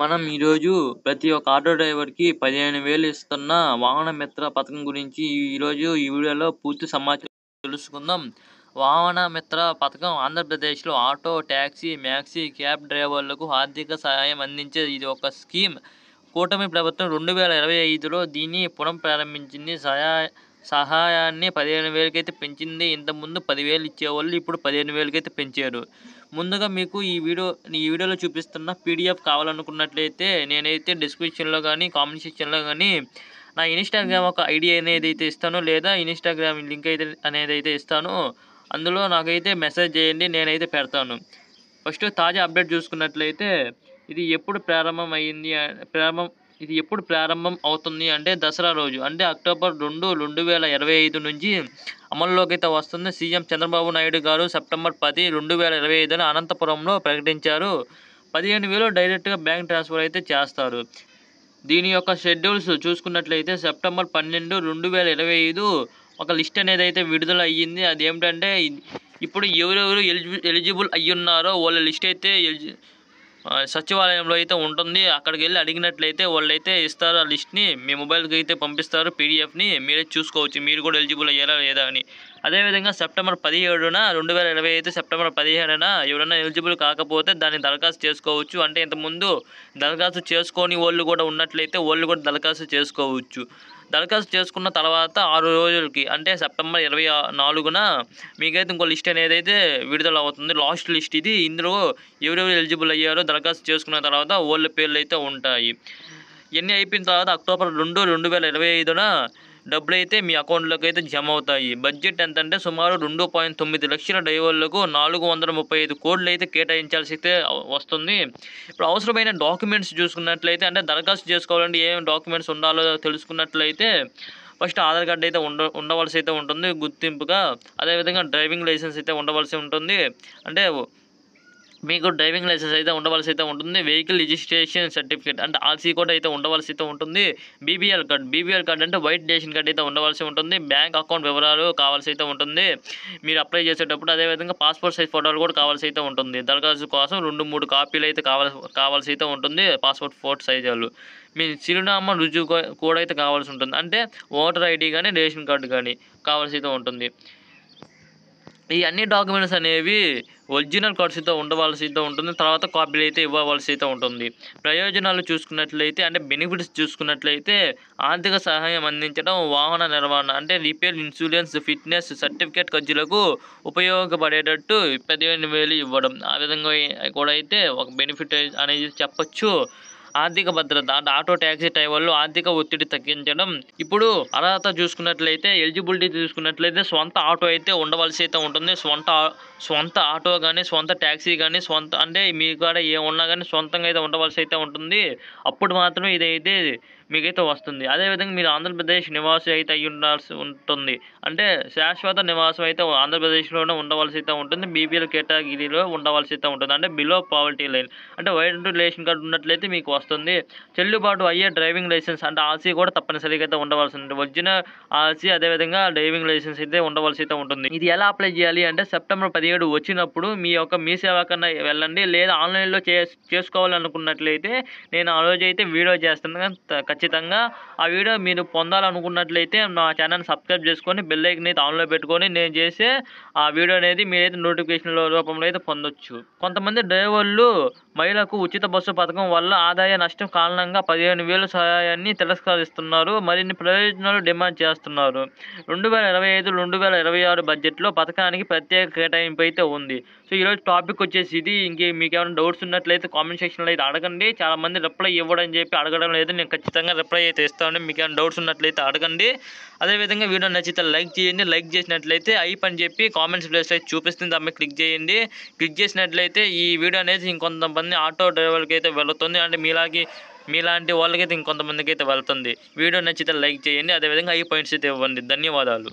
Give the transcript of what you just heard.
మనం ఈరోజు ప్రతి ఒక్క ఆటో డ్రైవర్‌కి 15,000 ఇస్తున్న వాహన మిత్ర పథకం గురించి ఈరోజు ఈ వీడియోలో పూర్తి సమాచారం తెలుసుకుందాం. వాహన మిత్ర పథకం ఆంధ్రప్రదేశ్‌లో ఆటో, టాక్సీ, మ్యాక్సీ, క్యాబ్ డ్రైవర్లకు ఆర్థిక సహాయం అందించే ఇది ఒక స్కీమ్. కూటమి ప్రభుత్వం 2025లో దీన్ని పునఃప్రారంభించింది. సహాయాన్ని 15,000కైతే పెంచింది. ఇంతకుముందు 10,000 ఇచ్చేవాళ్ళు. ఇప్పుడు 15,000కైతే పెంచారు. ముందుగా మీకు ఈ వీడియోలో చూపిస్తున్న పీడిఎఫ్ కావాలనుకున్నట్లయితే నేనైతే డిస్క్రిప్షన్‌లో గానీ, కామెంట్ సెక్షన్‌లో గానీ నా ఇన్‌స్టాగ్రామ్ ఒక ఐడీ అనేదైతే ఇస్తానో, లేదా ఇన్‌స్టాగ్రామ్ లింక్ అనేదైతే ఇస్తానో అందులో నాకైతే మెసేజ్ చేయండి. నేనైతే పెడతాను. ఫస్ట్ తాజా అప్డేట్ చూసుకున్నట్లయితే ఇది ఎప్పుడు ప్రారంభం అవుతుంది అంటే దసరా రోజు, అంటే అక్టోబర్ 2, 2025 నుంచి అమల్లోకి అయితే వస్తుంది. సీఎం చంద్రబాబు నాయుడు గారు సెప్టెంబర్ 10, 2025న అనంతపురంలో ప్రకటించారు. 15,000 డైరెక్ట్‌గా బ్యాంక్ ట్రాన్స్‌ఫర్ అయితే చేస్తారు. దీని యొక్క షెడ్యూల్స్ చూసుకున్నట్లయితే సెప్టెంబర్ 12, 2025 ఒక లిస్ట్ అనేది అయితే విడుదల అయ్యింది. అదేమిటంటే ఇప్పుడు ఎవరెవరు ఎలిజిబుల్ అయ్యున్నారో వాళ్ళ లిస్ట్ అయితే సచివాలయంలో అయితే ఉంటుంది. అక్కడికెళ్ళి అడిగినట్లయితే వాళ్ళైతే ఇస్తారు ఆ లిస్ట్‌ని. మీ మొబైల్‌కి అయితే పంపిస్తారు పీడిఎఫ్‌ని. మీరే చూసుకోవచ్చు మీరు కూడా ఎలిజిబుల్ అయ్యారా లేదా అని. అదేవిధంగా సెప్టెంబర్ 17న 2025 సెప్టెంబర్ 17న ఎవరైనా ఎలిజిబుల్ కాకపోతే దాన్ని దరఖాస్తు చేసుకోవచ్చు. అంటే ఇంతకుముందు దరఖాస్తు చేసుకోని వాళ్ళు కూడా ఉన్నట్లయితే వాళ్ళు కూడా దరఖాస్తు చేసుకోవచ్చు. దరఖాస్తు చేసుకున్న తర్వాత 6 రోజులకి, అంటే సెప్టెంబర్ 24న మీకైతే ఇంకో లిస్ట్ అనేదైతే విడుదల అవుతుంది. లాస్ట్ లిస్ట్ ఇది. ఇందులో ఎవరెవరు ఎలిజిబుల్ అయ్యారో దరఖాస్తు చేసుకున్న తర్వాత వాళ్ళ పేర్లు అయితే ఉంటాయి. ఇవన్నీ అయిపోయిన తర్వాత అక్టోబర్ 2, 2025న డబ్బులైతే మీ అకౌంట్లోకి అయితే జమ అవుతాయి. బడ్జెట్ ఎంతంటే సుమారు 2.9 లక్షల డ్రైవర్లకు 435 కోట్లు అయితే కేటాయించాల్సి అయితే వస్తుంది. ఇప్పుడు అవసరమైన డాక్యుమెంట్స్ చూసుకున్నట్లయితే, అంటే దరఖాస్తు చేసుకోవాలంటే ఏమేమి డాక్యుమెంట్స్ ఉండాలో తెలుసుకున్నట్లయితే ఫస్ట్ ఆధార్ కార్డు అయితే ఉండవలసి అయితే ఉంటుంది గుర్తింపుగా. అదేవిధంగా డ్రైవింగ్ లైసెన్స్ అయితే ఉండవలసి ఉంటుంది. అంటే మీకు డ్రైవింగ్ లైసెన్స్ అయితే ఉండవలసి అయితే ఉంటుంది. వెహికల్ రిజిస్ట్రేషన్ సర్టిఫికేట్ అంటే ఆర్సీ కూడా అయితే ఉండవలసి అయితే ఉంటుంది. బీపీఎల్ కార్డ్ అంటే వైట్ రేషన్ కార్డ్ అయితే ఉండవలసి ఉంటుంది. బ్యాంక్ అకౌంట్ వివరాలు కావాల్సి అయితే ఉంటుంది మీరు అప్లై చేసేటప్పుడు. అదేవిధంగా పాస్పోర్ట్ సైజ్ ఫోటోలు కూడా కావాల్సి అయితే ఉంటుంది. దరఖాస్తు కోసం 2-3 కాపీలు అయితే కావాల్సి అయితే ఉంటుంది. పాస్పోర్ట్ ఫోటో సైజులు. మీ చిరునామా రుజువు కూడా అయితే కావాల్సి ఉంటుంది. అంటే ఓటర్ ఐడి కానీ, రేషన్ కార్డు కానీ కావాల్సి అయితే ఉంటుంది. ఈ అన్ని డాక్యుమెంట్స్ అనేవి ఒరిజినల్ కార్డ్స్‌తో ఉండవలసి అయితే ఉంటుంది. తర్వాత కాపీలు అయితే ఇవ్వవలసి అయితే ఉంటుంది. ప్రయోజనాలు చూసుకున్నట్లయితే, అంటే బెనిఫిట్స్ చూసుకున్నట్లయితే ఆర్థిక సహాయం అందించడం, వాహన నిర్వహణ అంటే రిపేర్, ఇన్సూరెన్స్, ఫిట్‌నెస్ సర్టిఫికేట్ ఖర్చులకు ఉపయోగపడేటట్టు 15,000 ఇవ్వడం. ఆ విధంగా కూడా అయితే ఒక బెనిఫిట్ అనేది చెప్పొచ్చు. ఆర్థిక భద్రత అంటే ఆటో, టాక్సీ డ్రైవర్లు ఆర్థిక ఒత్తిడి తగ్గించడం. ఇప్పుడు అర్హత చూసుకున్నట్లయితే, ఎలిజిబిలిటీ చూసుకున్నట్లయితే స్వంత ఆటో అయితే ఉండవలసి అయితే ఉంటుంది. స్వంత ఆటో కానీ, స్వంత టాక్సీ కానీ, అంటే మీ కాడ ఏమున్నా కానీ స్వంతంగా అయితే ఉండవలసి అయితే ఉంటుంది. అప్పుడు మాత్రమే ఇదైతే మీకైతే వస్తుంది. అదేవిధంగా మీరు ఆంధ్రప్రదేశ్ నివాసి అయితే అయ్యి ఉండాల్సి ఉంటుంది. అంటే శాశ్వత నివాసం అయితే ఆంధ్రప్రదేశ్‌లోనే ఉండవలసి అయితే ఉంటుంది. బీపీఎల్ కేటగిరీలో ఉండవలసి అయితే ఉంటుంది. అంటే బిలో పావర్టీ లైన్. అంటే వైట్ రేషన్ కార్డ్ ఉన్నట్లయితే మీకు వస్తుంది. చెల్లుబాటు అయ్యే డ్రైవింగ్ లైసెన్స్ అంటే ఆర్సీ కూడా తప్పనిసరిగా అయితే ఉండవలసి ఉంటుంది. ఒరిజినల్ ఆర్సీ అదేవిధంగా డ్రైవింగ్ లైసెన్స్ అయితే ఉండవలసి అయితే ఉంటుంది. ఇది ఎలా అప్లై చేయాలి అంటే సెప్టెంబర్ 17 వచ్చినప్పుడు మీ సేవ కన్నా వెళ్ళండి. లేదా ఆన్‌లైన్‌లో చేసుకోవాలనుకున్నట్లయితే నేను ఆ రోజైతే వీడియో చేస్తున్నాను. ఖచ్చితంగా ఆ వీడియో మీరు పొందాలనుకున్నట్లయితే మా ఛానల్‌ని సబ్స్క్రైబ్ చేసుకొని బెల్ ఐకాన్ అయితే ఆన్‌లో పెట్టుకొని నేను చేసే ఆ వీడియో అనేది మీరైతే నోటిఫికేషన్ రూపంలో అయితే పొందొచ్చు. కొంతమంది డ్రైవర్లు మహిళలకు ఉచిత బస్సు పథకం వల్ల ఆదాయ నష్టం కారణంగా 15,000 సహాయాన్ని తిరస్కరిస్తున్నారు. మరిన్ని ప్రయోజనాలు డిమాండ్ చేస్తున్నారు. 2025, 2026 బడ్జెట్‌లో పథకానికి ప్రత్యేక కేటాయింపు అయితే ఉంది. సో ఈరోజు టాపిక్ వచ్చేసి ఇది. మీకేమైనా డౌట్స్ ఉన్నట్లయితే కామెంట్ సెక్షన్‌లో అయితే అడగండి. చాలామంది రిప్లై ఇవ్వడని చెప్పి అడగడం లేదు. నేను ఖచ్చితంగా రిప్లై అయితే ఇస్తాను. మీకేమైనా డౌట్స్ ఉన్నట్లయితే అడగండి. అదేవిధంగా వీడియో నచ్చితే లైక్ చేయండి. లైక్ చేసినట్లయితే ఐప్ అని చెప్పి కామెంట్స్ ప్లేస్‌లో అయితే చూపిస్తుంది. దాని మీద క్లిక్ చేయండి. క్లిక్ చేసినట్లయితే ఈ వీడియో అనేది ఇంకొంతమంది ఆటో డ్రైవర్లకి అయితే వెళుతుంది. అంటే మీలాంటి వాళ్ళకైతే ఇంకొంతమందికి అయితే వెళ్తుంది. వీడియో నచ్చితే లైక్ చేయండి. అదేవిధంగా ఐ పాయింట్స్ అయితే ఇవ్వండి. ధన్యవాదాలు.